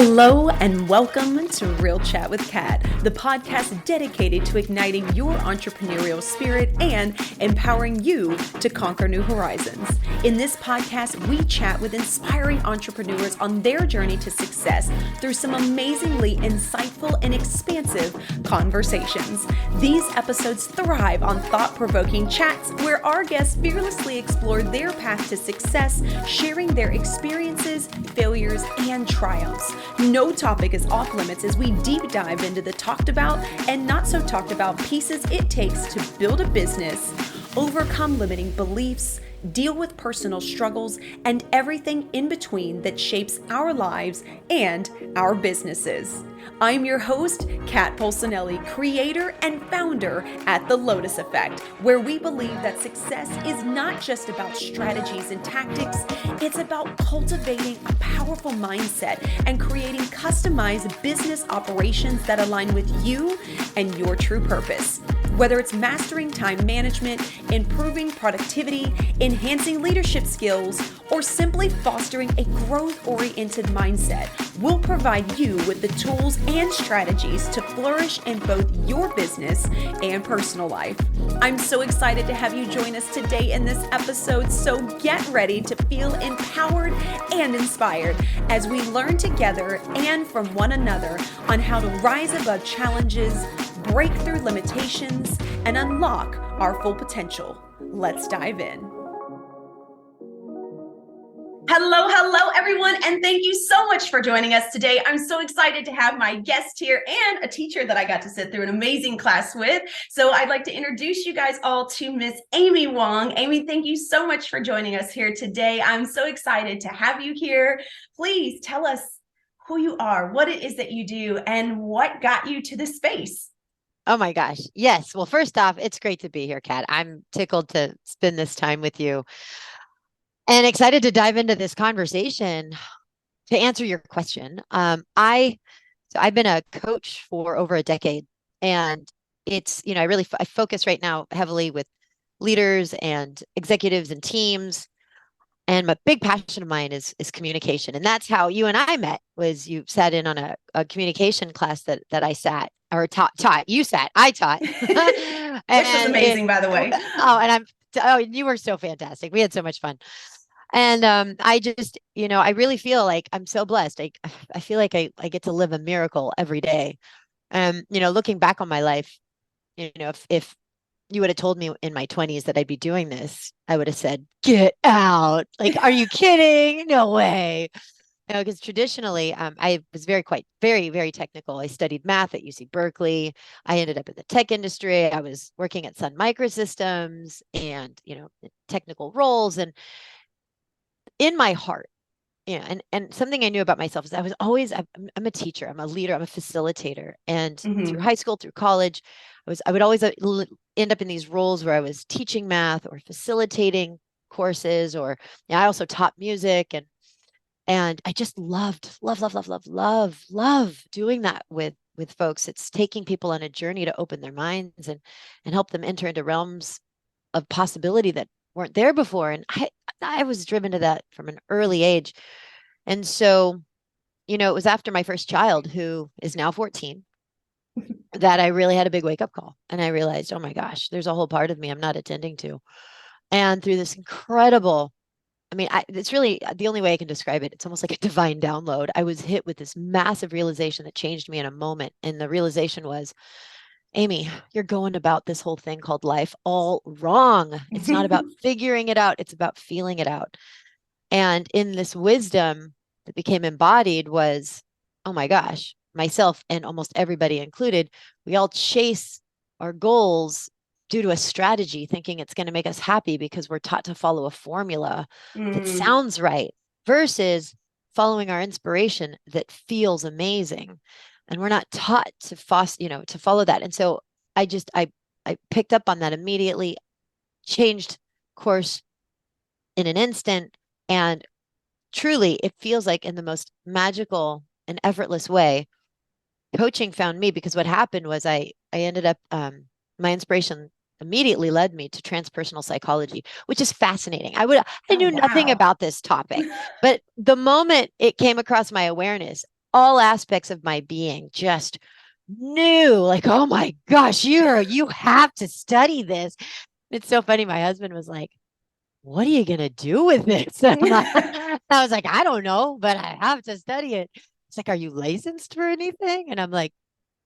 Hello and welcome to Real Chat with Kat, the podcast dedicated to igniting your entrepreneurial spirit and empowering you to conquer new horizons. In this podcast, we chat with inspiring entrepreneurs on their journey to success through some amazingly insightful and expansive conversations. These episodes thrive on thought-provoking chats where our guests fearlessly explore their path to success, sharing their experiences, failures, and triumphs. No topic is off limits as we deep dive into the talked about and not so talked about pieces it takes to build a business, overcome limiting beliefs, deal with personal struggles, and everything in between that shapes our lives and our businesses. I'm your host, Kat Polsonelli, creator and founder at The Lotus Effect, where we believe that success is not just about strategies and tactics, it's about cultivating a powerful mindset and creating customized business operations that align with you and your true purpose. Whether it's mastering time management, improving productivity, enhancing leadership skills, or simply fostering a growth-oriented mindset, we'll provide you with the tools and strategies to flourish in both your business and personal life. I'm so excited to have you join us today in this episode, so get ready to feel empowered and inspired as we learn together and from one another on how to rise above challenges, break through limitations, and unlock our full potential. Let's dive in. Hello, everyone, and thank you so much for joining us today. I'm so excited to have my guest here and a teacher that I got to sit through an amazing class with. So I'd like to introduce you guys all to Miss Amy Wong. Amy, thank you so much for joining us here today. I'm so excited to have you here. Please tell us who you are, what it is that you do, and what got you to this space. Oh my gosh. Yes. Well, first off, it's great to be here, Kat. I'm tickled to spend this time with you and excited to dive into this conversation to answer your question. I've been a coach for over a decade, and it's, I focus right now heavily with leaders and executives and teams. And my big passion of mine is communication. And that's how you and I met, was you sat in on a communication class that I sat or taught. You sat, I taught. Which was amazing, by the way. You were so fantastic. We had so much fun. And I just, I really feel like I'm so blessed. I feel like I get to live a miracle every day. Looking back on my life, if you would have told me in my 20s that I'd be doing this, I would have said, get out. Like, are you kidding? No way. Because traditionally, I was very, very technical. I studied math at UC Berkeley. I ended up in the tech industry. I was working at Sun Microsystems and, technical roles. And in my heart, and something I knew about myself is I'm a teacher, I'm a leader, I'm a facilitator. And through high school, through college, I would always end up in these roles where I was teaching math or facilitating courses, or I also taught music, and I just love doing that with folks. It's taking people on a journey to open their minds and help them enter into realms of possibility that weren't there before. And I was driven to that from an early age. And so, it was after my first child, who is now 14, that I really had a big wake up call. And I realized, oh my gosh, there's a whole part of me I'm not attending to. And through this incredible, it's really the only way I can describe it. It's almost like a divine download. I was hit with this massive realization that changed me in a moment. And the realization was, Amy, you're going about this whole thing called life all wrong. It's not about figuring it out. It's about feeling it out. And in this wisdom that became embodied was, oh my gosh, myself and almost everybody included, we all chase our goals due to a strategy, thinking it's going to make us happy because we're taught to follow a formula that sounds right, versus following our inspiration that feels amazing. And we're not taught to follow that. And so I picked up on that immediately, changed course in an instant. And truly, it feels like in the most magical and effortless way, coaching found me, because what happened was I ended up, my inspiration immediately led me to transpersonal psychology, which is fascinating. I knew nothing about this topic, but the moment it came across my awareness, all aspects of my being just knew, like, oh my gosh, you have to study this. It's so funny. My husband was like, what are you going to do with this? I was like, I don't know, but I have to study it. It's like, are you licensed for anything? And I'm like,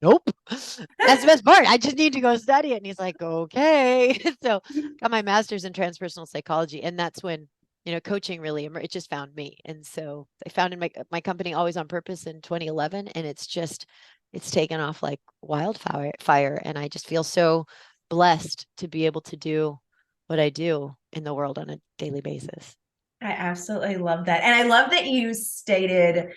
nope. That's the best part. I just need to go study it. And he's like, okay. So got my master's in transpersonal psychology. And that's when, coaching really, it just found me. And so I founded my company Always on Purpose in 2011. And it's taken off like wildfire. And I just feel so blessed to be able to do what I do in the world on a daily basis. I absolutely love that. And I love that you stated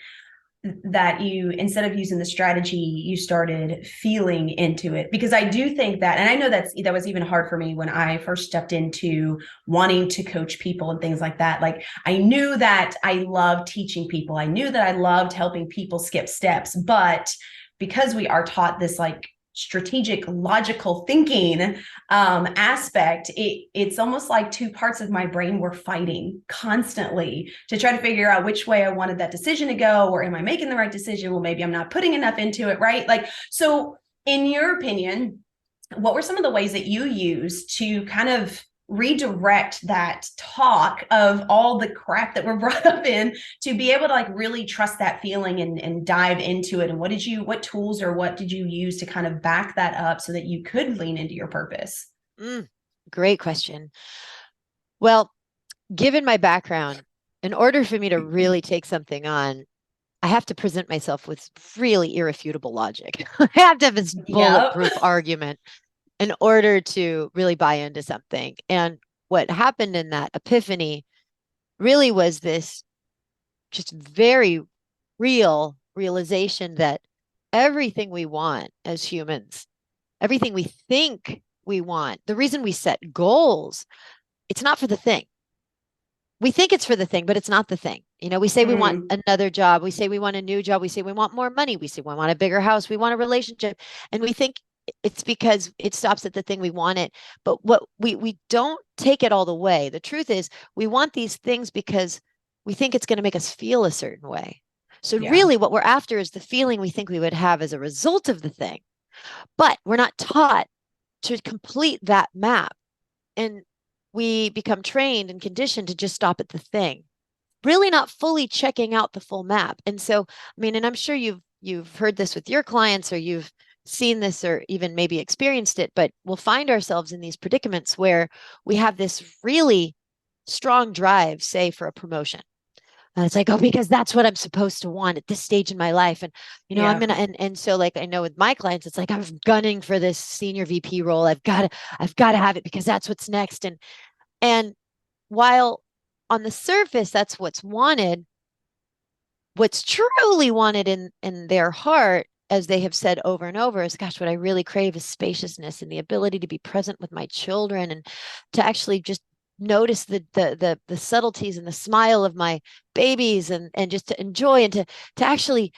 that you, instead of using the strategy, you started feeling into it, because I do think that, and I know that was even hard for me when I first stepped into wanting to coach people and things like that. Like, I knew that I loved teaching people. I knew that I loved helping people skip steps, but because we are taught this like strategic, logical thinking aspect, it's almost like two parts of my brain were fighting constantly to try to figure out which way I wanted that decision to go, or am I making the right decision? Well, maybe I'm not putting enough into it, right? Like, so in your opinion, what were some of the ways that you used to kind of redirect that talk of all the crap that we're brought up in to be able to like really trust that feeling and dive into it? And what tools or what did you use to kind of back that up so that you could lean into your purpose? Great question. Well, given my background, in order for me to really take something on, I have to present myself with really irrefutable logic. I have to have this bulletproof argument in order to really buy into something. And what happened in that epiphany really was this just very real realization that everything we want as humans, everything we think we want, the reason we set goals, it's not for the thing. We think it's for the thing, but it's not the thing. We say we want another job. We say we want a new job. We say we want more money. We say we want a bigger house. We want a relationship. And we think it's because it stops at the thing we want it. But what we don't take it all the way. The truth is we want these things because we think it's going to make us feel a certain way. So really what we're after is the feeling we think we would have as a result of the thing. But we're not taught to complete that map. And we become trained and conditioned to just stop at the thing, really not fully checking out the full map. And so, I mean, and I'm sure you've heard this with your clients, or you've seen this, or even maybe experienced it, but we'll find ourselves in these predicaments where we have this really strong drive, say for a promotion. And it's like, oh, because that's what I'm supposed to want at this stage in my life. And, I'm going to, and so like, I know with my clients, it's like, I'm gunning for this senior VP role. I've got to have it because that's what's next. And while on the surface, that's what's wanted, what's truly wanted in their heart, as they have said over and over, is, gosh, what I really crave is spaciousness and the ability to be present with my children, and to actually just notice the subtleties and the smile of my babies, and just to enjoy, and to actually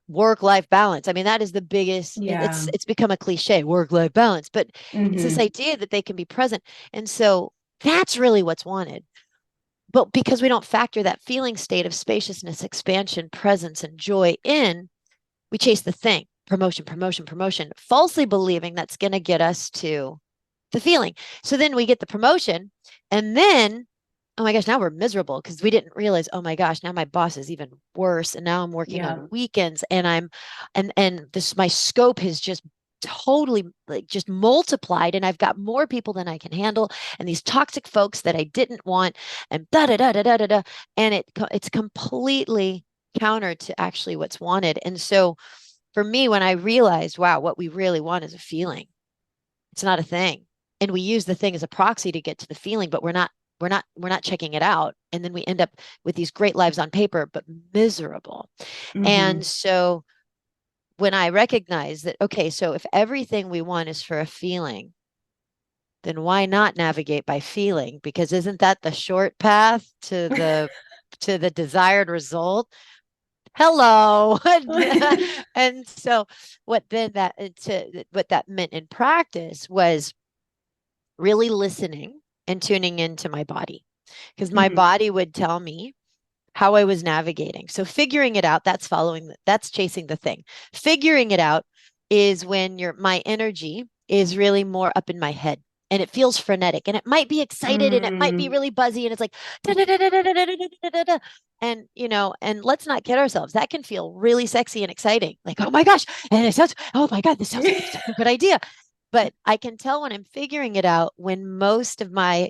work-life balance. I mean, that is the biggest, it's become a cliche, work-life balance, but it's this idea that they can be present. And so that's really what's wanted. But because we don't factor that feeling state of spaciousness, expansion, presence, and joy in, we chase the thing, promotion, promotion, promotion, falsely believing that's going to get us to the feeling. So then we get the promotion, and then, oh my gosh, now we're miserable because we didn't realize, oh my gosh, now my boss is even worse. And now I'm working on weekends, and my scope has just totally like just multiplied, and I've got more people than I can handle, and these toxic folks that I didn't want, and da da da da da da da, and it's completely counter to actually what's wanted. And so for me, when I realized, wow, what we really want is a feeling, it's not a thing, and we use the thing as a proxy to get to the feeling, but we're not checking it out, and then we end up with these great lives on paper but miserable. And so when I recognize that, okay, so if everything we want is for a feeling, then why not navigate by feeling? Because isn't that the short path to the desired result? Hello. And so what that meant in practice was really listening and tuning into my body, because my body would tell me how I was navigating. So figuring it out, that's chasing the thing. Figuring it out is when my energy is really more up in my head and it feels frenetic and it might be excited and it might be Mm. really buzzy and it's like and and let's not kid ourselves. That can feel really sexy and exciting. Like, oh my gosh, and it sounds, oh my God, this sounds like such a good idea. But I can tell when I'm figuring it out when most of my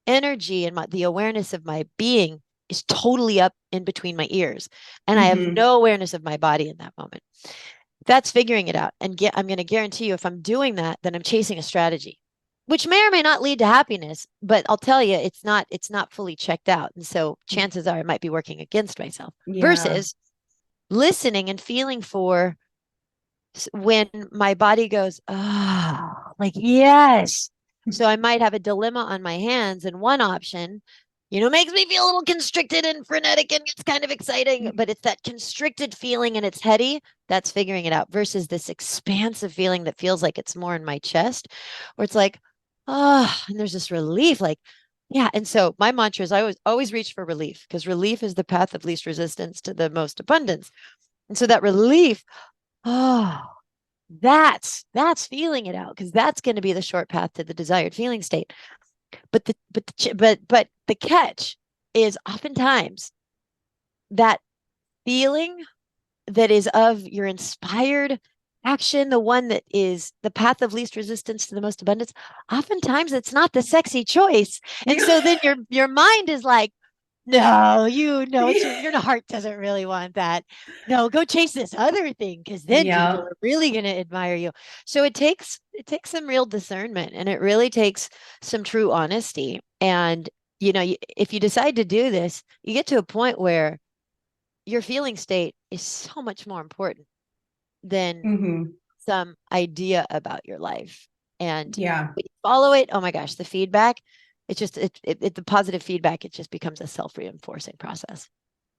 energy and the awareness of my being is totally up in between my ears. And I have Hmm. no awareness of my body in that moment. That's figuring it out. And I'm going to guarantee you, if I'm doing that, then I'm chasing a strategy, which may or may not lead to happiness. But I'll tell you, it's not fully checked out. And so chances are I might be working against myself Yeah. versus listening and feeling for when my body goes, like, yes. So I might have a dilemma on my hands, and one option, makes me feel a little constricted and frenetic and it's kind of exciting, but it's that constricted feeling and it's heady. That's figuring it out versus this expansive feeling that feels like it's more in my chest, where it's like, and there's this relief, like, yeah. And so my mantra is I always reach for relief because relief is the path of least resistance to the most abundance. And so that relief, oh, that's feeling it out because that's going to be the short path to the desired feeling state. But the catch is oftentimes that feeling that is of your inspired action, the one that is the path of least resistance to the most abundance. Oftentimes it's not the sexy choice. And so then your mind is like, no, your heart doesn't really want that. No, go chase this other thing because then people Yeah. are really going to admire you. So it takes some real discernment and it really takes some true honesty. And if you decide to do this, you get to a point where your feeling state is so much more important than Hmm. some idea about your life. And Yeah. when you follow it, oh my gosh, the feedback, it's just the positive feedback, it just becomes a self-reinforcing process.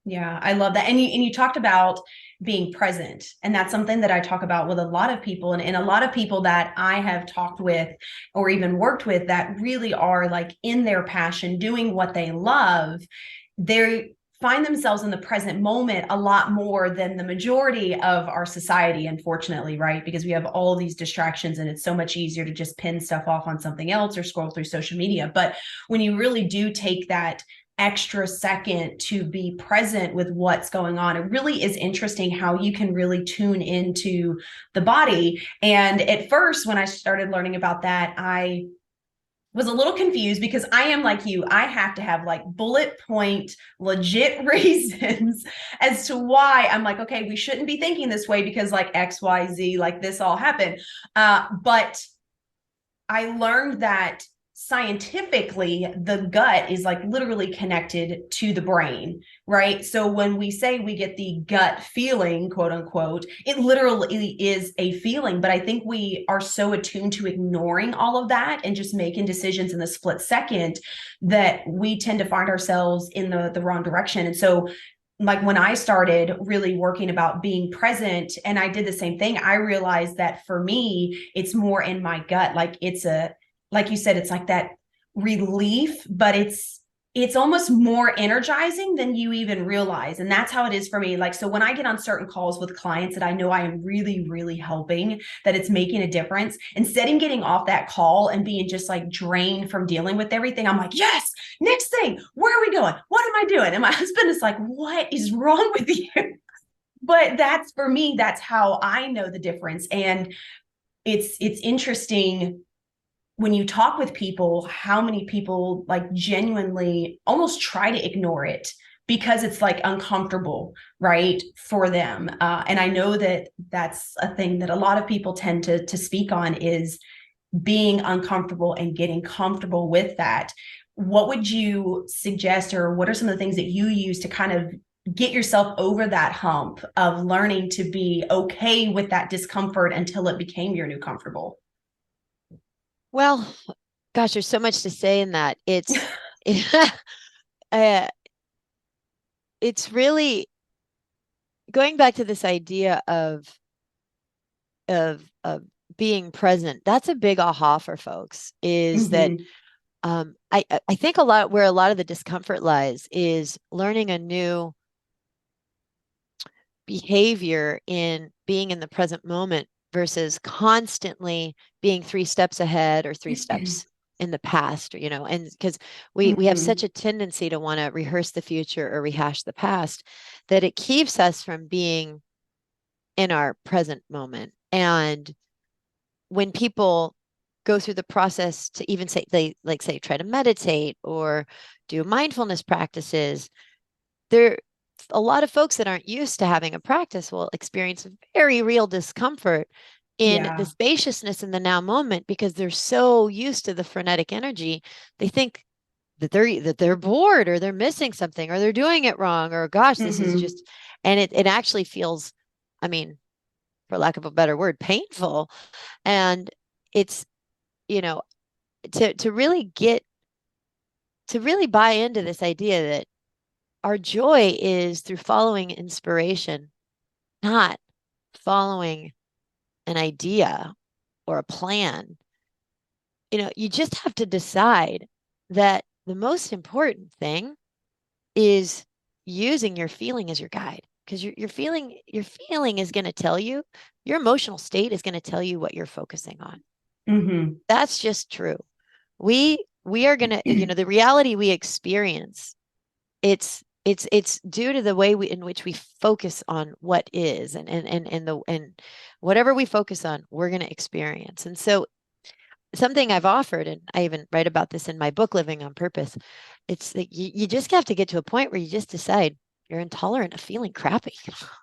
Yeah, I love that. And you talked about being present. And that's something that I talk about with a lot of people and a lot of people that I have talked with or even worked with that really are like in their passion, doing what they love. They find themselves in the present moment a lot more than the majority of our society, unfortunately, right? Because we have all these distractions and it's so much easier to just pin stuff off on something else or scroll through social media. But when you really do take that extra second to be present with what's going on, it really is interesting how you can really tune into the body. And at first, when I started learning about that, I was a little confused because I am like you. I have to have like bullet point, legit reasons as to why I'm like, okay, we shouldn't be thinking this way because like X, Y, Z, like this all happened. But I learned that scientifically the gut is like literally connected to the brain, right? So when we say we get the gut feeling, quote unquote, it literally is a feeling. But I think we are so attuned to ignoring all of that and just making decisions in the split second that we tend to find ourselves in the wrong direction. And so like when I started really working about being present and I did the same thing, I realized that for me, it's more in my gut. Like like you said, it's like that relief, but it's almost more energizing than you even realize. And that's how it is for me. Like, so when I get on certain calls with clients that I know I am really, really helping, that it's making a difference, instead of getting off that call and being just like drained from dealing with everything, I'm like, yes, next thing, where are we going? What am I doing? And my husband is like, what is wrong with you? But that's for me, that's how I know the difference. And it's interesting when you talk with people, how many people like genuinely almost try to ignore it because it's like uncomfortable, right, for them. And I know that that's a thing that a lot of people tend to speak on is being uncomfortable and getting comfortable with that. What would you suggest, or what are some of the things that you use to kind of get yourself over that hump of learning to be okay with that discomfort until it became your new comfortable? Well, gosh, there's so much to say in that. Uh, it's really going back to this idea of being present. That's a big aha for folks, is that Mm-hmm. I think where a lot of the discomfort lies is learning a new behavior in being in the present moment versus constantly being 3 steps ahead or 3 steps in the past, and because we have such Mhm. a tendency to want to rehearse the future or rehash the past, that it keeps us from being in our present moment. And when people go through the process to even say they say try to meditate or do mindfulness practices, there a lot of folks that aren't used to having a practice will experience very real discomfort in the Yeah. spaciousness in the now moment because they're so used to the frenetic energy. They think that they're bored or they're missing something or they're doing it wrong or gosh, this is Hmm. just, and it actually feels, I mean, for lack of a better word, painful. And it's, you know, to really buy into this idea that our joy is through following inspiration, not following an idea or a plan. You just have to decide that the most important thing is using your feeling as your guide, because your feeling is going to tell you, your emotional state is going to tell you what you're focusing on. Hmm. That's just true. We are going to, the reality we experience, it's due to the way in which we focus on what is, and whatever we focus on, we're going to experience. And so something I've offered, and I even write about this in my book, Living on Purpose, it's like you just have to get to a point where you just decide you're intolerant of feeling crappy.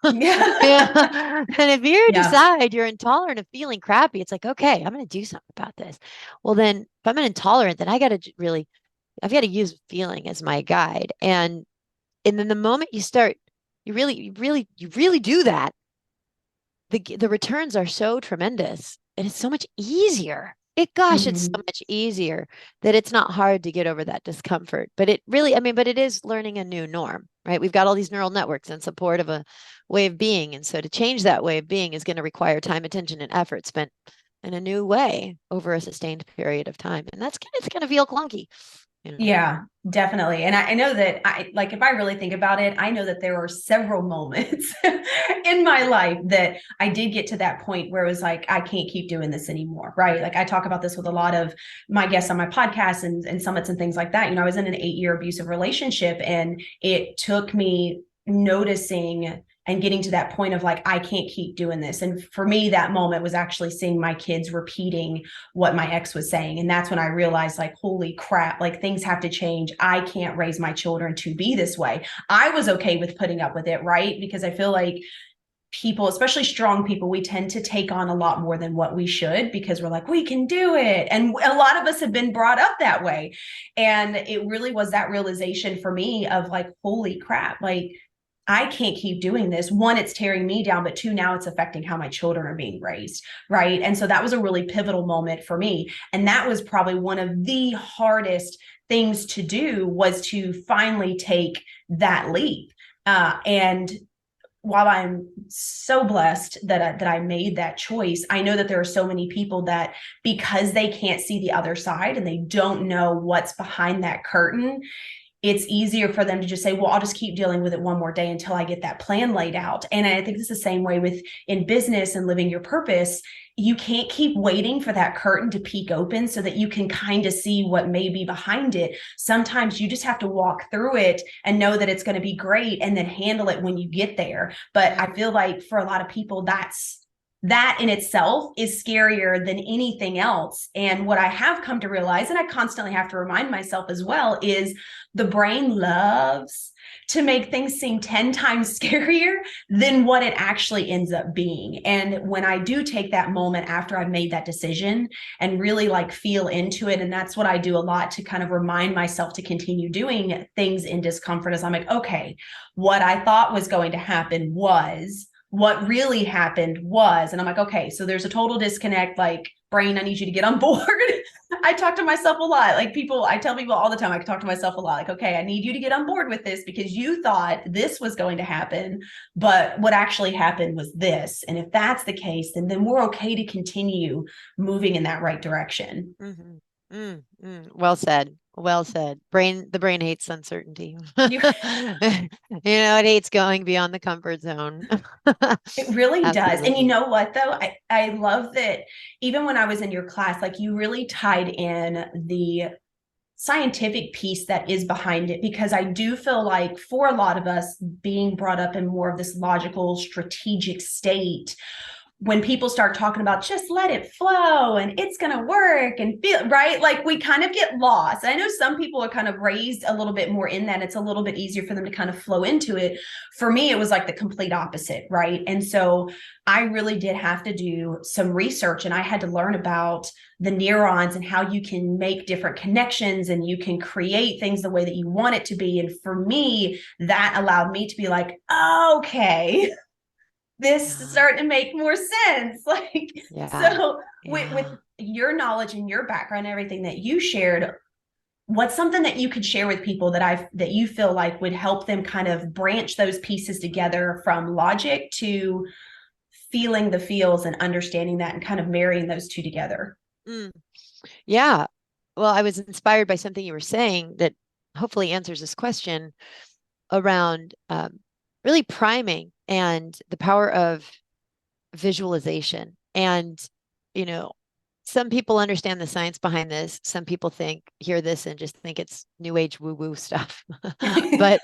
Yeah. Yeah. And if you Yeah. decide you're intolerant of feeling crappy, it's like, okay, I'm going to do something about this. Well, then if I'm an intolerant, then I've got to use feeling as my guide. And then the moment you start, you really do that, the returns are so tremendous and it's so much easier. It's so Hmm. much easier that it's not hard to get over that discomfort. But but it is learning a new norm, right? We've got all these neural networks in support of a way of being. And so to change that way of being is going to require time, attention, and effort spent in a new way over a sustained period of time. And it's going to feel clunky. Yeah, definitely. And I know that if I really think about it, I know that there were several moments in my life that I did get to that point where it was like, I can't keep doing this anymore. Right. Like I talk about this with a lot of my guests on my podcast and summits and things like that. I was in an 8-year abusive relationship, and it took me noticing and getting to that point of like, I can't keep doing this. And for me, that moment was actually seeing my kids repeating what my ex was saying. And that's when I realized, like, holy crap, like things have to change. I can't raise my children to be this way. I was okay with putting up with it, right? Because I feel like people, especially strong people, we tend to take on a lot more than what we should because we're like, we can do it. And a lot of us have been brought up that way. And it really was that realization for me of like, holy crap, like I can't keep doing this. One, it's tearing me down, but two, now it's affecting how my children are being raised. Right. And so that was a really pivotal moment for me. And that was probably one of the hardest things to do, was to finally take that leap. And while I'm so blessed that I made that choice, I know that there are so many people that, because they can't see the other side and they don't know what's behind that curtain, it's easier for them to just say, well, I'll just keep dealing with it one more day until I get that plan laid out. And I think it's the same way with in business and living your purpose. You can't keep waiting for that curtain to peek open so that you can kind of see what may be behind it. Sometimes you just have to walk through it and know that it's going to be great and then handle it when you get there. But I feel like for a lot of people, that in itself is scarier than anything else. And what I have come to realize, and I constantly have to remind myself as well, is the brain loves to make things seem 10 times scarier than what it actually ends up being. And when I do take that moment after I've made that decision and really like feel into it, and that's what I do a lot to kind of remind myself to continue doing things in discomfort, is I'm like, okay, what I thought was going to happen was, what really happened was, and I'm like, okay, so there's a total disconnect. Like, brain, I need you to get on board. I talk to myself a lot. I tell people all the time, I talk to myself a lot. Like, okay, I need you to get on board with this because you thought this was going to happen, but what actually happened was this. And if that's the case, then we're okay to continue moving in that right direction. Mm-hmm. Well said. Well said. The brain hates uncertainty. You, It hates going beyond the comfort zone. it really does. And you Absolutely. know what, though? I love that even when I was in your class, like you really tied in the scientific piece that is behind it, because I do feel like for a lot of us being brought up in more of this logical strategic state, when people start talking about just let it flow and it's going to work and feel right, like we kind of get lost. I know some people are kind of raised a little bit more in that. It's a little bit easier for them to kind of flow into it. For me, it was like the complete opposite, right? And so I really did have to do some research, and I had to learn about the neurons and how you can make different connections and you can create things the way that you want it to be. And for me, that allowed me to be like, okay, this is Yeah. starting to make more sense. Like, Yeah. so with Yeah. your knowledge and your background and everything that you shared, what's something that you could share with people that you feel like would help them kind of branch those pieces together from logic to feeling the feels and understanding that and kind of marrying those two together? Mm. Yeah. Well, I was inspired by something you were saying that hopefully answers this question around really priming and the power of visualization. And, you know, some people understand the science behind this. Some people hear this and just think it's new age woo woo stuff. but,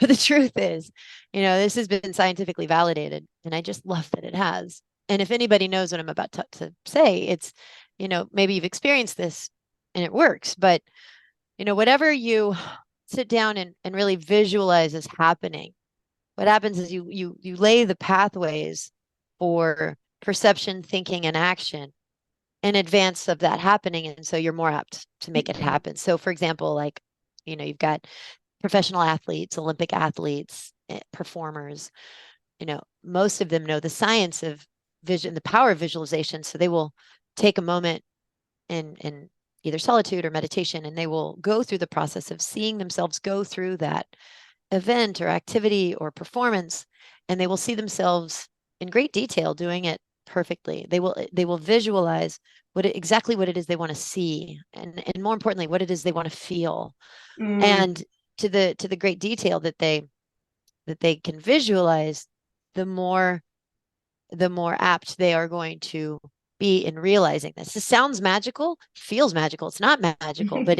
but the truth is, this has been scientifically validated. And I just love that it has. And if anybody knows what I'm about to say, it's, maybe you've experienced this and it works. But, whatever you sit down and really visualize is happening, what happens is you lay the pathways for perception, thinking, and action in advance of that happening. And so you're more apt to make it happen. So for example, like, you've got professional athletes, Olympic athletes, performers, most of them know the science of vision, the power of visualization. So they will take a moment in either solitude or meditation, and they will go through the process of seeing themselves go through that event or activity or performance, and they will see themselves in great detail doing it perfectly. They will visualize exactly what it is they want to see, and more importantly, what it is they want to feel. Mm. And to the great detail that they can visualize, the more apt they are going to be in realizing this. This sounds magical, feels magical. It's not magical, but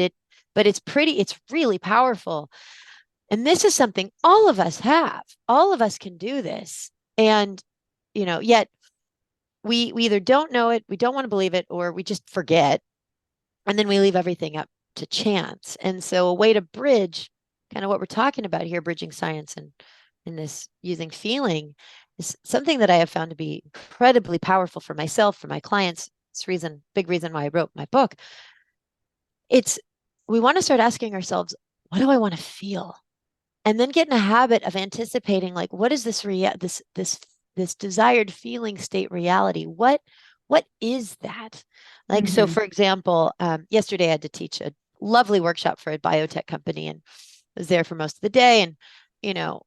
it's really powerful. And this is something all of us have. All of us can do this. And, yet we either don't know it, we don't want to believe it, or we just forget. And then we leave everything up to chance. And so a way to bridge kind of what we're talking about here, bridging science and in this using feeling, is something that I have found to be incredibly powerful for myself, for my clients. It's big reason why I wrote my book. It's we want to start asking ourselves, what do I want to feel? And then get in a habit of anticipating, like, what is this desired feeling state reality? What is that? Like, so Mm-hmm. for example, yesterday I had to teach a lovely workshop for a biotech company, and was there for most of the day, and you know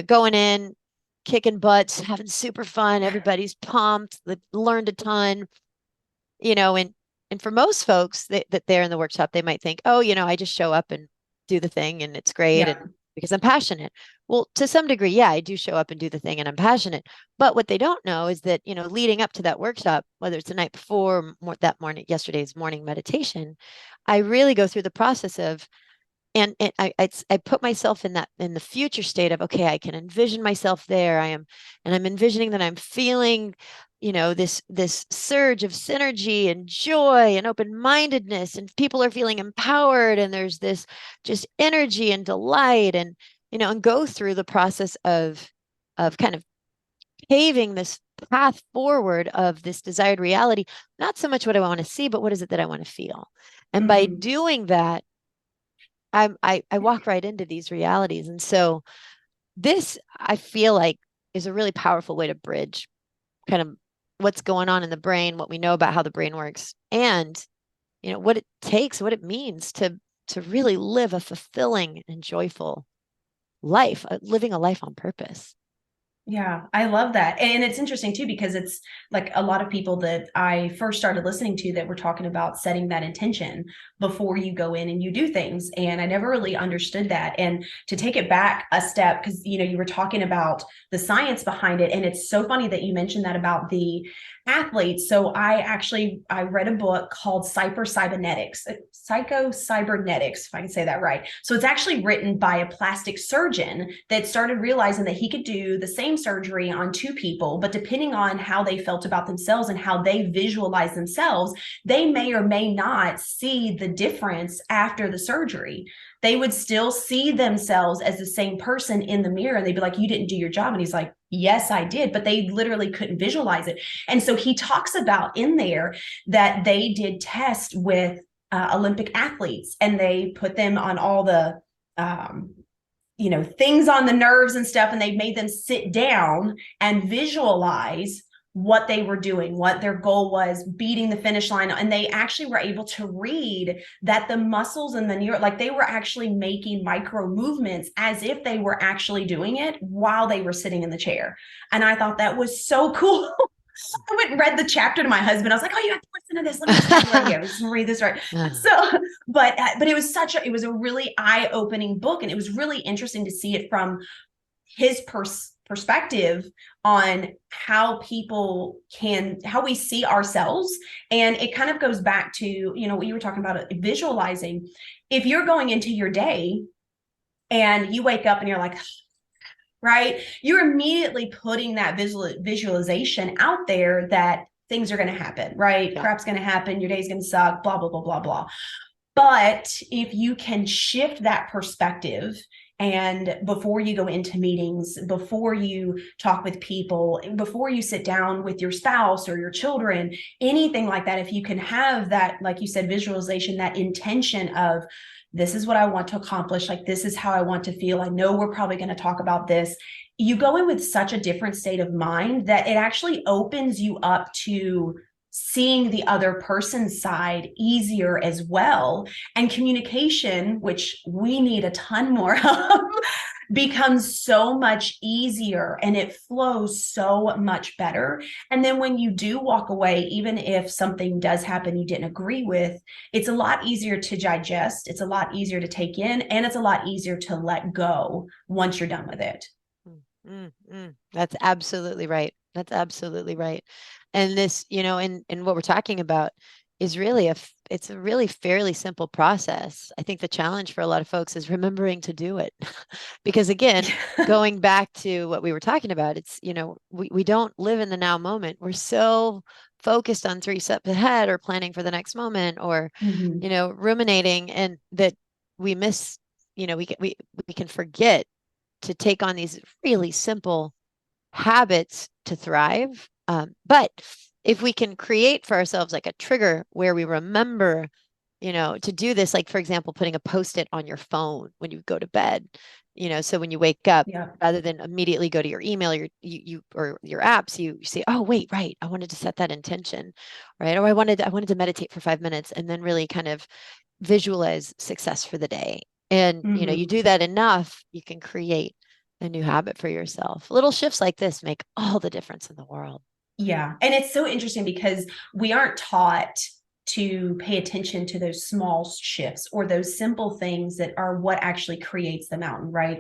going in, kicking butts, having super fun, everybody's pumped, they learned a ton. And for most folks that they're in the workshop, they might think, oh, I just show up and do the thing and it's great, Yeah. and because I'm passionate. Well, to some degree, yeah, I do show up and do the thing and I'm passionate. But what they don't know is that, leading up to that workshop, whether it's the night before, that morning, yesterday's morning meditation, I really go through the process of, and I put myself in the future state of, okay, I can envision myself there. And I'm envisioning that I'm feeling, this surge of synergy and joy and open-mindedness, and people are feeling empowered, and there's this just energy and delight, and go through the process of kind of paving this path forward of this desired reality. Not so much what I want to see, but what is it that I want to feel? And by Mm-hmm. doing that, I walk right into these realities. And so this, I feel like, is a really powerful way to bridge kind of what's going on in the brain, what we know about how the brain works, and what it takes, what it means to really live a fulfilling and joyful life, living a life on purpose. Yeah, I love that. And it's interesting too, because it's like a lot of people that I first started listening to that were talking about setting that intention before you go in and you do things. And I never really understood that. And to take it back a step, because you were talking about the science behind it. And it's so funny that you mentioned that about the athletes. So I read a book called Psycho-Cybernetics, if I can say that right. So it's actually written by a plastic surgeon that started realizing that he could do the same surgery on two people, but depending on how they felt about themselves and how they visualize themselves, they may or may not see the difference after the surgery. They would still see themselves as the same person in the mirror, and they'd be like, "You didn't do your job." And he's like, "Yes, I did," but they literally couldn't visualize it. And so he talks about in there that they did tests with Olympic athletes, and they put them on all the things on the nerves and stuff, and they made them sit down and visualize what they were doing, what their goal was, beating the finish line. And they actually were able to read that the muscles and the like they were actually making micro movements as if they were actually doing it while they were sitting in the chair. And I thought that was so cool. I went and read the chapter to my husband. I was like, "Oh, you have to listen to this. Let me just right here. Let's read this right." So, but it was it was a really eye-opening book, and it was really interesting to see it from his perspective on how how we see ourselves. And it kind of goes back to, what you were talking about, visualizing. If you're going into your day and you wake up and you're like, right, you're immediately putting that visualization out there that things are going to happen, right? Yeah. Crap's going to happen. Your day's going to suck, blah, blah, blah, blah, blah. But if you can shift that perspective, and before you go into meetings, before you talk with people, before you sit down with your spouse or your children, anything like that, if you can have that, like you said, visualization, that intention of, this is what I want to accomplish, like this is how I want to feel, I know we're probably going to talk about this, you go in with such a different state of mind that it actually opens you up to seeing the other person's side easier as well. And communication, which we need a ton more of, becomes so much easier, and it flows so much better. And then when you do walk away, even if something does happen you didn't agree with, it's a lot easier to digest, it's a lot easier to take in, and it's a lot easier to let go once you're done with it. That's absolutely right. That's absolutely right. And this, and what we're talking about is really it's a really fairly simple process. I think the challenge for a lot of folks is remembering to do it. Because again, going back to what we were talking about, it's, we don't live in the now moment. We're so focused on 3 steps ahead, or planning for the next moment, or, ruminating, and that we miss, we can forget to take on these really simple habits to thrive. But if we can create for ourselves like a trigger where we remember, to do this, like, for example, putting a Post-it on your phone when you go to bed, so when you wake up, rather than immediately go to your email, or your apps, you say, "Oh, wait, right, I wanted to set that intention," right? Or I wanted to meditate for 5 minutes, and then really kind of visualize success for the day. And, you do that enough, you can create a new habit for yourself. Little shifts like this make all the difference in the world. Yeah. And it's so interesting because we aren't taught to pay attention to those small shifts or those simple things that are what actually creates the mountain, right?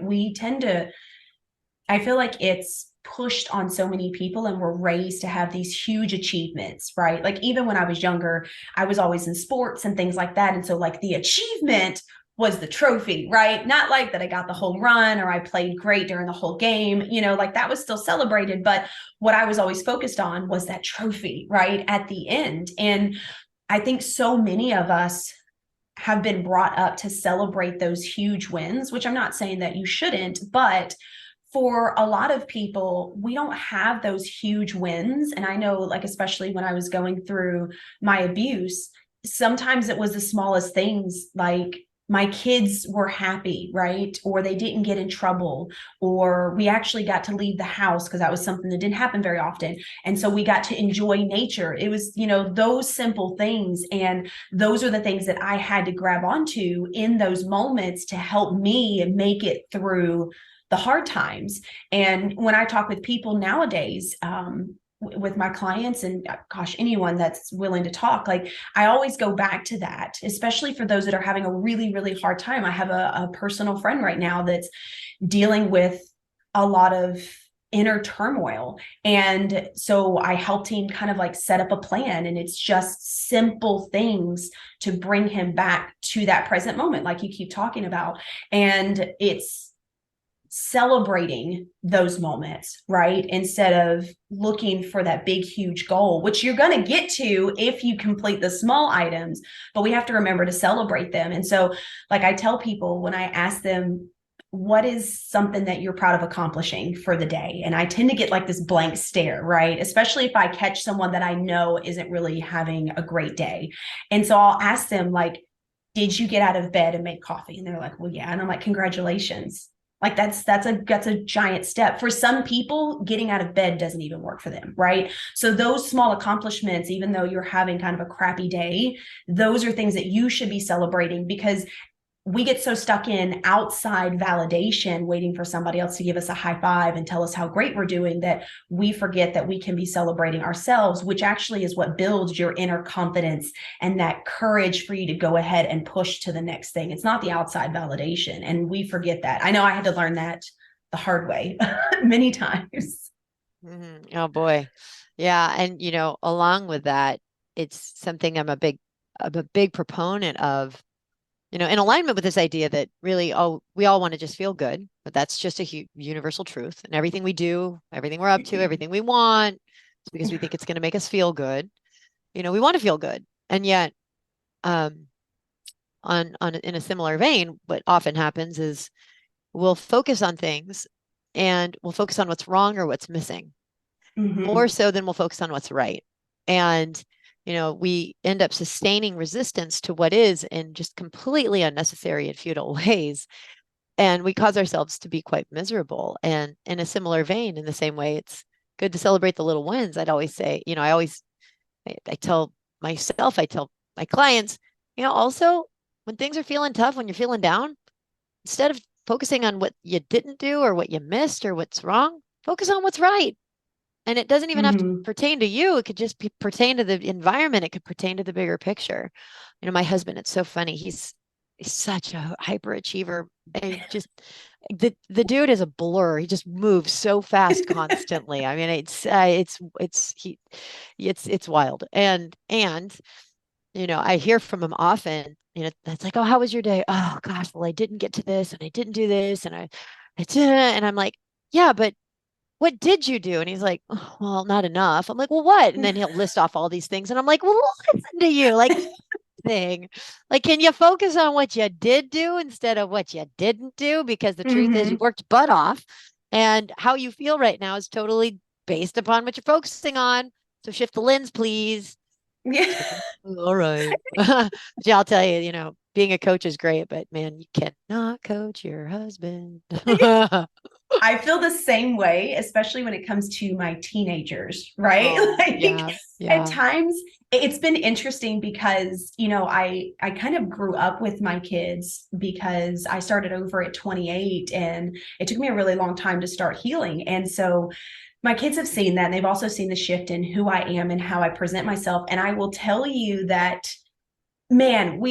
I feel like it's pushed on so many people, and we're raised to have these huge achievements, right? Like even when I was younger, I was always in sports and things like that. And so like the achievement was the trophy, right? Not like that I got the home run or I played great during the whole game, like that was still celebrated. But what I was always focused on was that trophy, right? At the end. And I think so many of us have been brought up to celebrate those huge wins, which I'm not saying that you shouldn't, but for a lot of people, we don't have those huge wins. And I know, like, especially when I was going through my abuse, sometimes it was the smallest things, like my kids were happy, right? Or they didn't get in trouble, or we actually got to leave the house, because that was something that didn't happen very often. And so we got to enjoy nature. It was, those simple things. And those are the things that I had to grab onto in those moments to help me make it through the hard times. And when I talk with people nowadays, with my clients and gosh, anyone that's willing to talk, like I always go back to that, especially for those that are having a really, really hard time. I have a personal friend right now that's dealing with a lot of inner turmoil. And so I helped him kind of like set up a plan. And it's just simple things to bring him back to that present moment, like you keep talking about. And it's celebrating those moments, right? Instead of looking for that big, huge goal, which you're going to get to if you complete the small items, but we have to remember to celebrate them. And so, like I tell people when I ask them, what is something that you're proud of accomplishing for the day? And I tend to get like this blank stare, right? Especially if I catch someone that I know isn't really having a great day. And so I'll ask them, like, did you get out of bed and make coffee? And they're like, well, yeah. And I'm like, congratulations. Like that's a giant step. For some people, getting out of bed doesn't even work for them, right? So those small accomplishments, even though you're having kind of a crappy day, those are things that you should be celebrating, because we get so stuck in outside validation, waiting for somebody else to give us a high five and tell us how great we're doing, that we forget that we can be celebrating ourselves, which actually is what builds your inner confidence and that courage for you to go ahead and push to the next thing. It's not the outside validation. And we forget that. I know I had to learn that the hard way many times. Mm-hmm. Oh boy. Yeah. And along with that, it's something I'm a big proponent of, in alignment with this idea that really, we all want to just feel good, but that's just a universal truth. And everything we do, everything we're up to, everything we want, it's because we think it's going to make us feel good. We want to feel good. And yet, in a similar vein, what often happens is we'll focus on things and we'll focus on what's wrong or what's missing, more so than we'll focus on what's right. And we end up sustaining resistance to what is in just completely unnecessary and futile ways. And we cause ourselves to be quite miserable. And in a similar vein, in the same way, it's good to celebrate the little wins. I'd always say, I tell myself, I tell my clients, also when things are feeling tough, when you're feeling down, instead of focusing on what you didn't do or what you missed or what's wrong, focus on what's right. And it doesn't even have to pertain to you. It could just pertain to the environment. It could pertain to the bigger picture. My husband, it's so funny. He's such a hyperachiever. And just the dude is a blur. He just moves so fast constantly. I mean, it's wild. And I hear from him often. It's like, oh, how was your day? Oh gosh, well, I didn't get to this and I didn't do this and I didn't. And I'm like, yeah, but what did you do? And he's like, oh, well, not enough. I'm like, well, what? And then he'll list off all these things. And I'm like, well, listen to you. Like, thing. Like, can you focus on what you did do instead of what you didn't do? Because the truth is you worked butt off. And how you feel right now is totally based upon what you're focusing on. So shift the lens, please. Yeah. All right. Yeah, I'll tell you, being a coach is great, but man, you cannot coach your husband. I feel the same way, especially when it comes to my teenagers, right? Oh, Like yeah. at times it's been interesting because, I kind of grew up with my kids because I started over at 28 and it took me a really long time to start healing. And so my kids have seen that, and they've also seen the shift in who I am and how I present myself. And I will tell you that, man,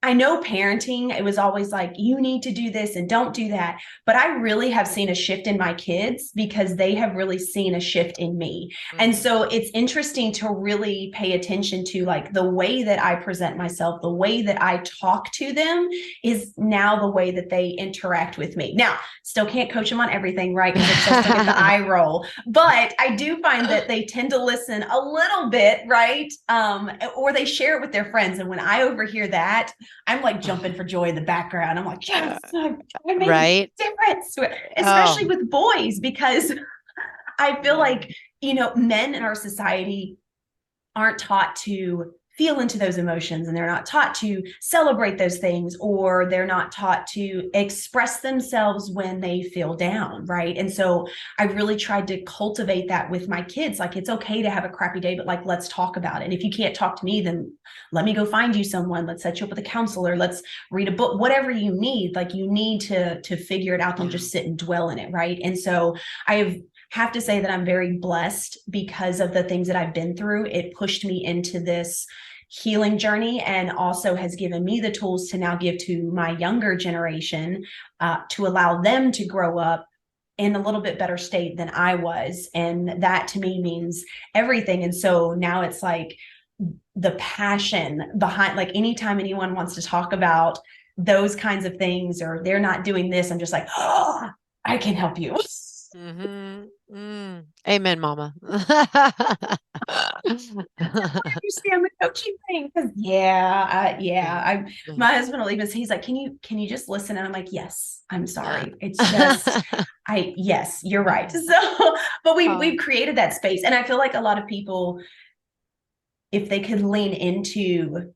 I know parenting, it was always like, you need to do this and don't do that. But I really have seen a shift in my kids because they have really seen a shift in me. And so it's interesting to really pay attention to like the way that I present myself, the way that I talk to them is now the way that they interact with me. Now, still can't coach them on everything, right? Because they still get the eye roll. But I do find that they tend to listen a little bit, right? Or they share it with their friends. And when I overhear that, I'm like jumping for joy in the background. I'm like, yes, I made a difference, especially with boys, because I feel like, men in our society aren't taught to feel into those emotions, and they're not taught to celebrate those things, or they're not taught to express themselves when they feel down, right? And so I really tried to cultivate that with my kids. Like, it's okay to have a crappy day, but like, let's talk about it. And if you can't talk to me, then let me go find you someone. Let's set you up with a counselor. Let's read a book, whatever you need. Like, you need to figure it out and just sit and dwell in it, right? And so I have to say that I'm very blessed because of the things that I've been through. It pushed me into this healing journey, and also has given me the tools to now give to my younger generation, to allow them to grow up in a little bit better state than I was. And that to me means everything. And so now it's like the passion behind, like, anytime anyone wants to talk about those kinds of things, or they're not doing this, I'm just like, oh, I can help you. Mm-hmm. Amen, Mama. Understand the coaching thing, because my husband will even say, he's like, can you just listen? And I'm like, yes, I'm sorry, it's just, yes, you're right. So but we've created that space, and I feel like a lot of people, if they could lean into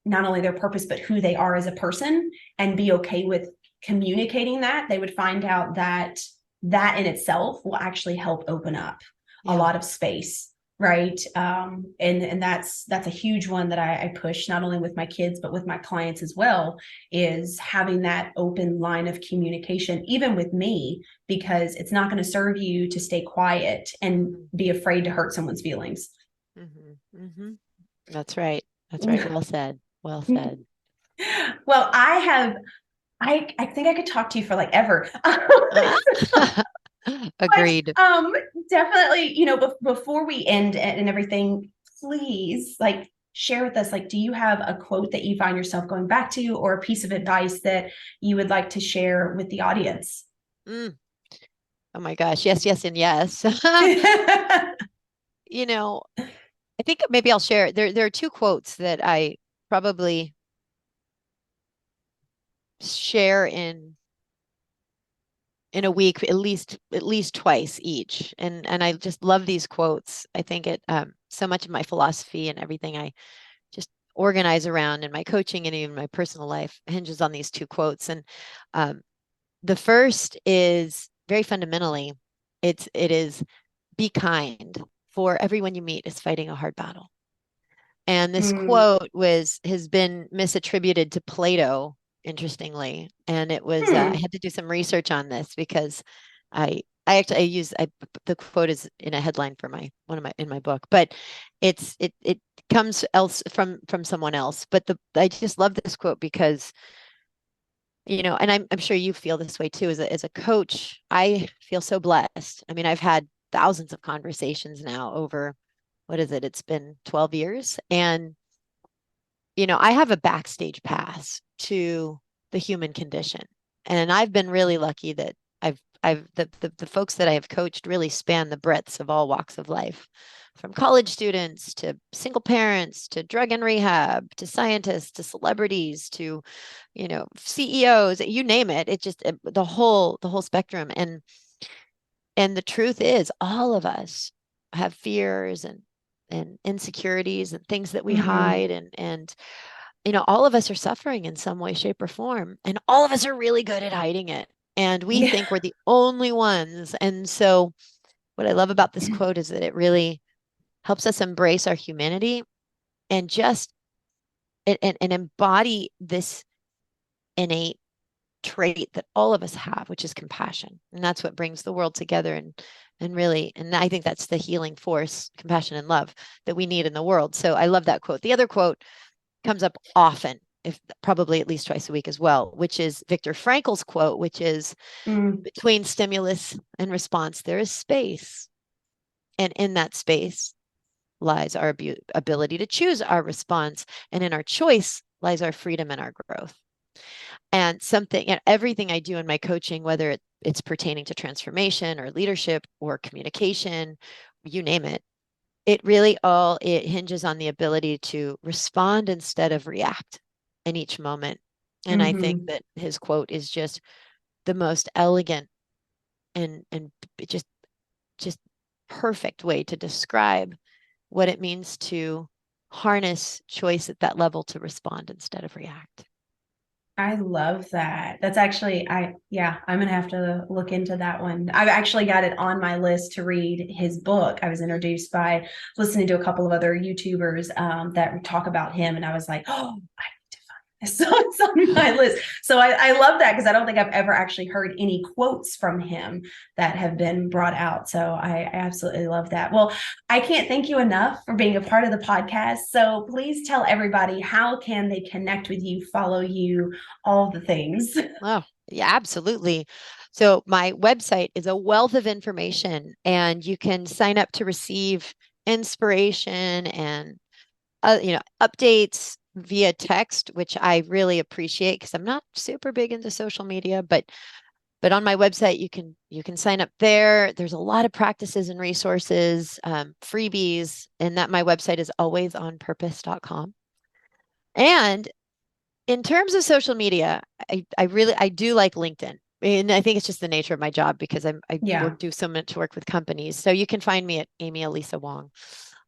not only their purpose but who they are as a person, and be okay with communicating that, they would find out that that in itself will actually help open up a lot of space, right? And that's a huge one that I push, not only with my kids but with my clients as well, is having that open line of communication, even with me, because it's not going to serve you to stay quiet and be afraid to hurt someone's feelings. That's right. That's right. Well said. Well said. Well, I think I could talk to you for like ever. Agreed. But, definitely, before we end and everything, please, like, share with us, like, do you have a quote that you find yourself going back to, or a piece of advice that you would like to share with the audience? Oh my gosh. Yes, yes, and yes. I think maybe I'll share. There are two quotes that I probably share in a week, at least twice each. And I just love these quotes. I think it so much of my philosophy and everything I just organize around in my coaching and even my personal life hinges on these two quotes. And the first is very fundamentally, it is be kind, for everyone you meet is fighting a hard battle. And this quote has been misattributed to Plato, interestingly. And it was I had to do some research on this because the quote is in a headline for in my book, but it comes else from someone else. But I just love this quote because, and I'm sure you feel this way too. As a coach, I feel so blessed. I mean, I've had thousands of conversations now over, what is it? It's been 12 years. And, I have a backstage pass to the human condition. And I've been really lucky that the folks that I have coached really span the breadths of all walks of life, from college students to single parents to drug and rehab to scientists to celebrities to, CEOs, you name it. It just the whole spectrum. And the truth is, all of us have fears and insecurities and things that we hide, and all of us are suffering in some way, shape, or form, and all of us are really good at hiding it, and we think we're the only ones. And so what I love about this quote is that it really helps us embrace our humanity and just and embody this innate trait that all of us have, which is compassion. And that's what brings the world together, and really, and I think that's the healing force, compassion and love, that we need in the world. So I love that quote. The other quote comes up often, if probably at least twice a week as well, which is Viktor Frankl's quote, which is between stimulus and response, there is space. And in that space lies our ability to choose our response. And in our choice lies our freedom and our growth. And everything I do in my coaching, whether it's pertaining to transformation or leadership or communication, you name it, it hinges on the ability to respond instead of react in each moment. And I think that his quote is just the most elegant and just perfect way to describe what it means to harness choice at that level to respond instead of react. I love that. That's actually, I'm going to have to look into that one. I've actually got it on my list to read his book. I was introduced by listening to a couple of other YouTubers that talk about him. And I was like, oh, I need to find this. So it's on my list. So I love that because I don't think I've ever actually heard any quotes from him that have been brought out. So I absolutely love that. Well, I can't thank you enough for being a part of the podcast. So please tell everybody, how can they connect with you, follow you, all the things? Oh, yeah, absolutely. So my website is a wealth of information, and you can sign up to receive inspiration and updates via text, which I really appreciate because I'm not super big into social media, but on my website you can sign up there. There's a lot of practices and resources, freebies, and that my website is alwaysonpurpose.com. And in terms of social media, I do like LinkedIn. And I think it's just the nature of my job because do so much work with companies. So you can find me at Amy Eliza Wong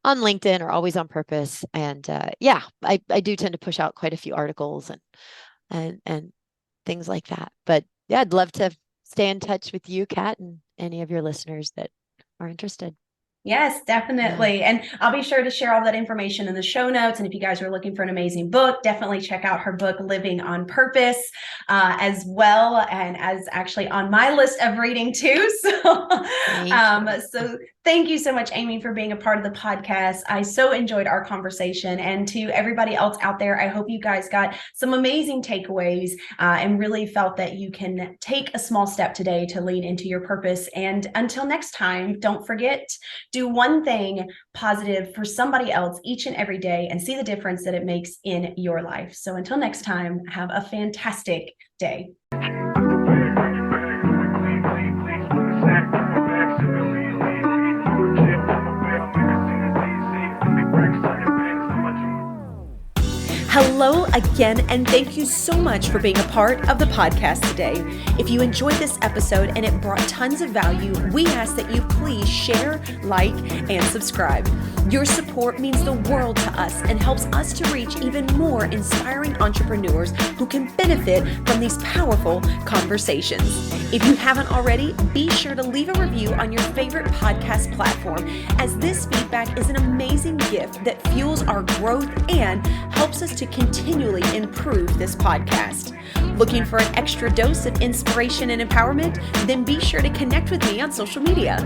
on LinkedIn or Always on Purpose. And I do tend to push out quite a few articles and things like that. But yeah, I'd love to stay in touch with you, Kat, and any of your listeners that are interested. Yes, definitely. And I'll be sure to share all that information in the show notes. And if you guys are looking for an amazing book, definitely check out her book, Living on Purpose, as well. And as actually on my list of reading too. So thank you so much, Amy, for being a part of the podcast. I so enjoyed our conversation. And to everybody else out there, I hope you guys got some amazing takeaways and really felt that you can take a small step today to lean into your purpose. And until next time, don't forget, do one thing positive for somebody else each and every day and see the difference that it makes in your life. So until next time, have a fantastic day. Hello again, and thank you so much for being a part of the podcast today. If you enjoyed this episode and it brought tons of value, we ask that you please share, like, and subscribe. Your support means the world to us and helps us to reach even more inspiring entrepreneurs who can benefit from these powerful conversations. If you haven't already, be sure to leave a review on your favorite podcast platform, as this feedback is an amazing gift that fuels our growth and helps us to continually improve this podcast. Looking for an extra dose of inspiration and empowerment? Then be sure to connect with me on social media.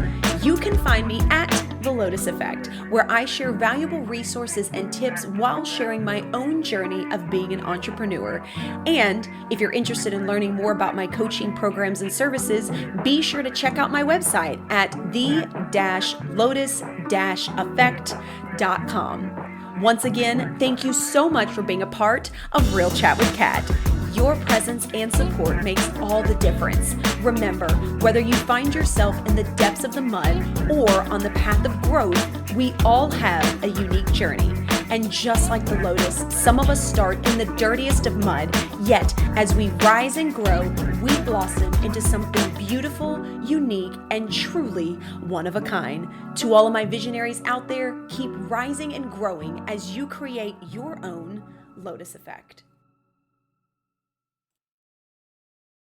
You can find me at The Lotus Effect, where I share valuable resources and tips while sharing my own journey of being an entrepreneur. And if you're interested in learning more about my coaching programs and services, be sure to check out my website at the-lotus-effect.com. Once again, thank you so much for being a part of Real Chat with Kat. Your presence and support makes all the difference. Remember, whether you find yourself in the depths of the mud or on the path of growth, we all have a unique journey. And just like the lotus, some of us start in the dirtiest of mud, yet as we rise and grow, we blossom into something beautiful, unique, and truly one of a kind. To all of my visionaries out there, keep rising and growing as you create your own Lotus Effect.